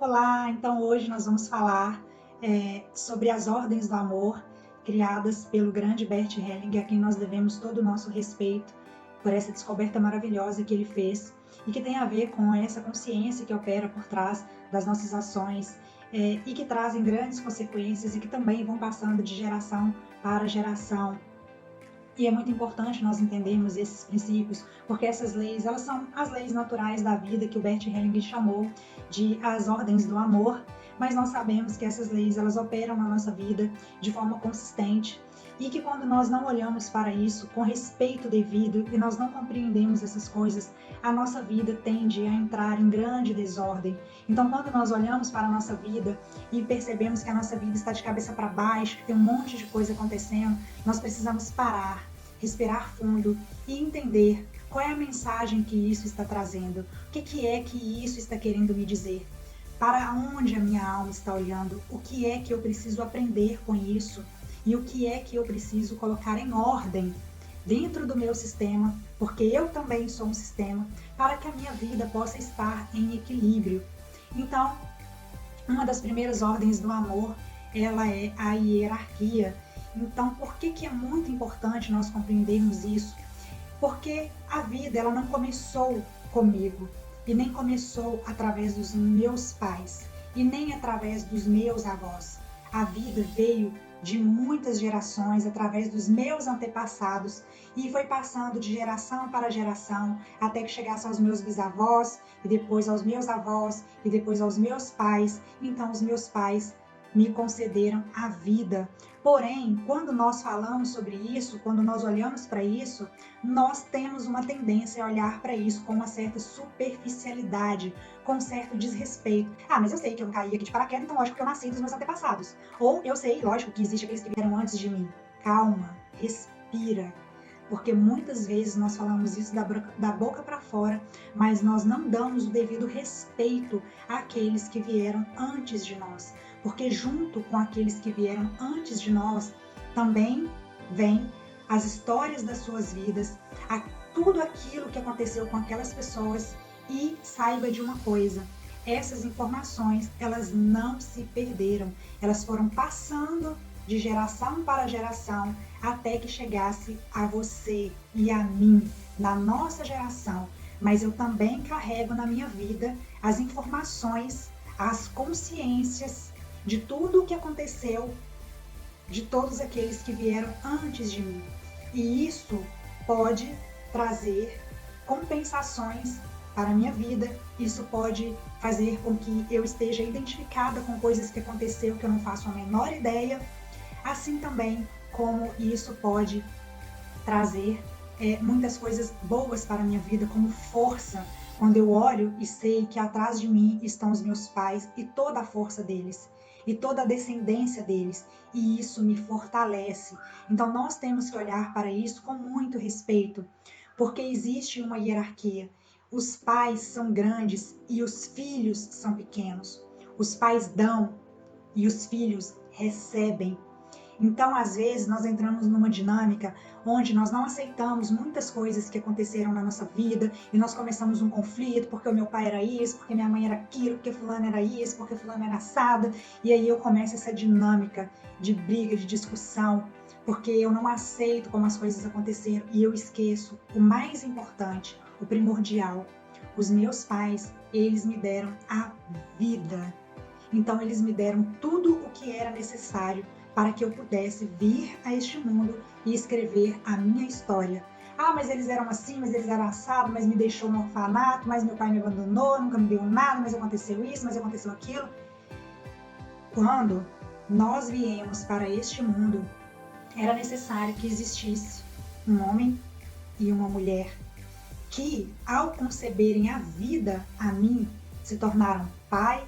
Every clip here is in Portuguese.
Olá, então hoje nós vamos falar sobre as ordens do amor criadas pelo grande Bert Hellinger, a quem nós devemos todo o nosso respeito por essa descoberta maravilhosa que ele fez e que tem a ver com essa consciência que opera por trás das nossas ações e que trazem grandes consequências e que também vão passando de geração para geração. E é muito importante nós entendermos esses princípios, porque essas leis, elas são as leis naturais da vida que o Bert Hellinger chamou de as ordens do amor, mas nós sabemos que essas leis, elas operam na nossa vida de forma consistente e que quando nós não olhamos para isso com respeito devido e nós não compreendemos essas coisas, a nossa vida tende a entrar em grande desordem. Então, quando nós olhamos para a nossa vida e percebemos que a nossa vida está de cabeça para baixo, que tem um monte de coisa acontecendo, nós precisamos parar, respirar fundo e entender qual é a mensagem que isso está trazendo, o que é que isso está querendo me dizer, para onde a minha alma está olhando, o que é que eu preciso aprender com isso e o que é que eu preciso colocar em ordem dentro do meu sistema, porque eu também sou um sistema, para que a minha vida possa estar em equilíbrio. Então, uma das primeiras ordens do amor, ela é a hierarquia. Então, por que é muito importante nós compreendermos isso? Porque a vida, ela não começou comigo, e nem começou através dos meus pais, e nem através dos meus avós. A vida veio de muitas gerações, através dos meus antepassados, e foi passando de geração para geração, até que chegasse aos meus bisavós, e depois aos meus avós, e depois aos meus pais. Então, os meus pais me concederam a vida. Porém, quando nós falamos sobre isso, quando nós olhamos para isso, nós temos uma tendência a olhar para isso com uma certa superficialidade, com um certo desrespeito. Ah, mas eu sei que eu não caí aqui de paraquedas, então lógico que eu nasci dos meus antepassados. Ou eu sei, lógico, que existe aqueles que vieram antes de mim. Calma, respira. Porque muitas vezes nós falamos isso da boca para fora, mas nós não damos o devido respeito àqueles que vieram antes de nós. Porque junto com aqueles que vieram antes de nós, também vem as histórias das suas vidas, tudo aquilo que aconteceu com aquelas pessoas. E saiba de uma coisa, essas informações, elas não se perderam, elas foram passando de geração para geração, até que chegasse a você e a mim, na nossa geração. Mas eu também carrego na minha vida as informações, as consciências de tudo o que aconteceu, de todos aqueles que vieram antes de mim. E isso pode trazer compensações para a minha vida, isso pode fazer com que eu esteja identificada com coisas que aconteceu que eu não faço a menor ideia, assim também como isso pode trazer muitas coisas boas para a minha vida, como força, quando eu olho e sei que atrás de mim estão os meus pais e toda a força deles, e toda a descendência deles, e isso me fortalece. Então nós temos que olhar para isso com muito respeito, porque existe uma hierarquia. Os pais são grandes e os filhos são pequenos. Os pais dão e os filhos recebem. Então, às vezes, nós entramos numa dinâmica onde nós não aceitamos muitas coisas que aconteceram na nossa vida e nós começamos um conflito porque o meu pai era isso, porque minha mãe era aquilo, porque fulano era isso, porque fulano era assado. E aí eu começo essa dinâmica de briga, de discussão, porque eu não aceito como as coisas aconteceram e eu esqueço o mais importante, o primordial. Os meus pais, eles me deram a vida. Então, eles me deram tudo o que era necessário para que eu pudesse vir a este mundo e escrever a minha história. Ah, mas eles eram assim, mas eles eram assados, mas me deixou no orfanato, mas meu pai me abandonou, nunca me deu nada, mas aconteceu isso, mas aconteceu aquilo. Quando nós viemos para este mundo, era necessário que existisse um homem e uma mulher que, ao conceberem a vida a mim, se tornaram pai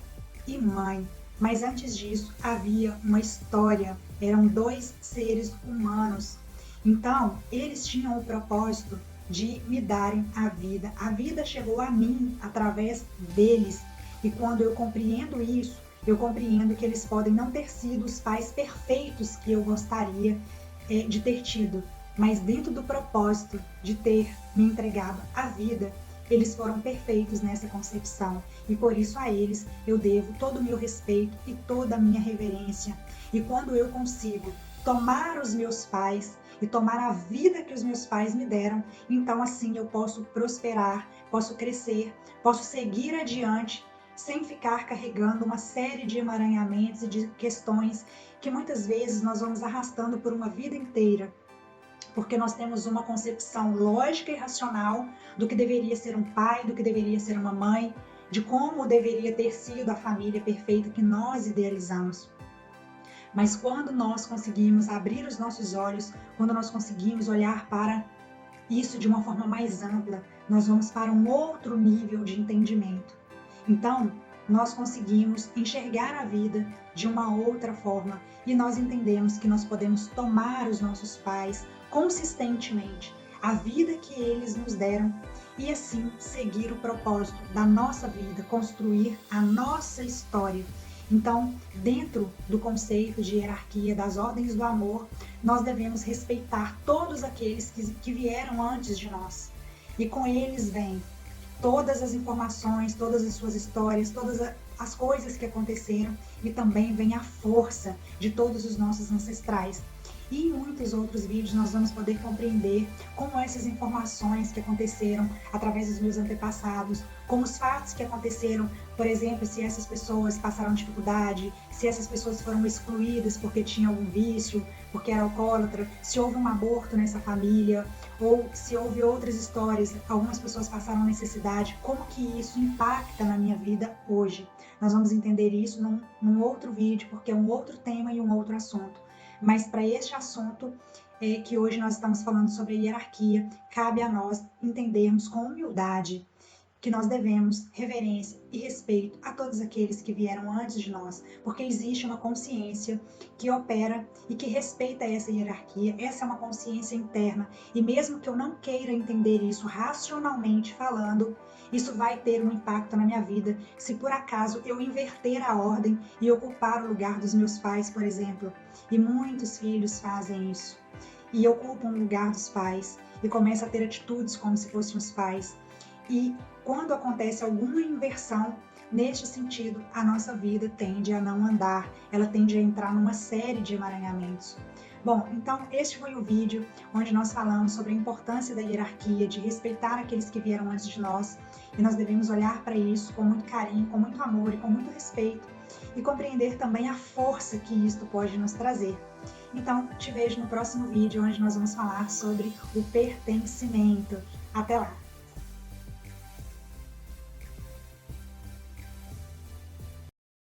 e mãe. Mas antes disso, havia uma história, eram dois seres humanos. Então, eles tinham o propósito de me darem a vida. A vida chegou a mim através deles. E quando eu compreendo isso, eu compreendo que eles podem não ter sido os pais perfeitos que eu gostaria de ter tido, mas dentro do propósito de ter me entregado a vida, eles foram perfeitos nessa concepção e por isso a eles eu devo todo o meu respeito e toda a minha reverência. E quando eu consigo tomar os meus pais e tomar a vida que os meus pais me deram, então assim eu posso prosperar, posso crescer, posso seguir adiante sem ficar carregando uma série de emaranhamentos e de questões que muitas vezes nós vamos arrastando por uma vida inteira, porque nós temos uma concepção lógica e racional do que deveria ser um pai, do que deveria ser uma mãe, de como deveria ter sido a família perfeita que nós idealizamos. Mas quando nós conseguimos abrir os nossos olhos, quando nós conseguimos olhar para isso de uma forma mais ampla, nós vamos para um outro nível de entendimento. Então, nós conseguimos enxergar a vida de uma outra forma e nós entendemos que nós podemos tomar os nossos pais consistentemente, a vida que eles nos deram e assim seguir o propósito da nossa vida, construir a nossa história. Então, dentro do conceito de hierarquia das ordens do amor, nós devemos respeitar todos aqueles que vieram antes de nós. E com eles vem todas as informações, todas as suas histórias, todas as coisas que aconteceram e também vem a força de todos os nossos ancestrais. E em muitos outros vídeos nós vamos poder compreender como essas informações que aconteceram através dos meus antepassados, como os fatos que aconteceram, por exemplo, se essas pessoas passaram dificuldade, se essas pessoas foram excluídas porque tinham algum vício, porque era alcoólatra, se houve um aborto nessa família, ou se houve outras histórias, algumas pessoas passaram necessidade, como que isso impacta na minha vida hoje. Nós vamos entender isso num outro vídeo, porque é um outro tema e um outro assunto. Mas para este assunto que hoje nós estamos falando sobre a hierarquia, cabe a nós entendermos com humildade que nós devemos reverência e respeito a todos aqueles que vieram antes de nós, porque existe uma consciência que opera e que respeita essa hierarquia, essa é uma consciência interna, e mesmo que eu não queira entender isso racionalmente falando, isso vai ter um impacto na minha vida, se por acaso eu inverter a ordem e ocupar o lugar dos meus pais, por exemplo, e muitos filhos fazem isso, e ocupam o lugar dos pais, e começam a ter atitudes como se fossem os pais, e quando acontece alguma inversão neste sentido, a nossa vida tende a não andar, ela tende a entrar numa série de emaranhamentos. Bom, então este foi o vídeo onde nós falamos sobre a importância da hierarquia, de respeitar aqueles que vieram antes de nós, e nós devemos olhar para isso com muito carinho, com muito amor e com muito respeito, e compreender também a força que isto pode nos trazer. Então, te vejo no próximo vídeo, onde nós vamos falar sobre o pertencimento. Até lá!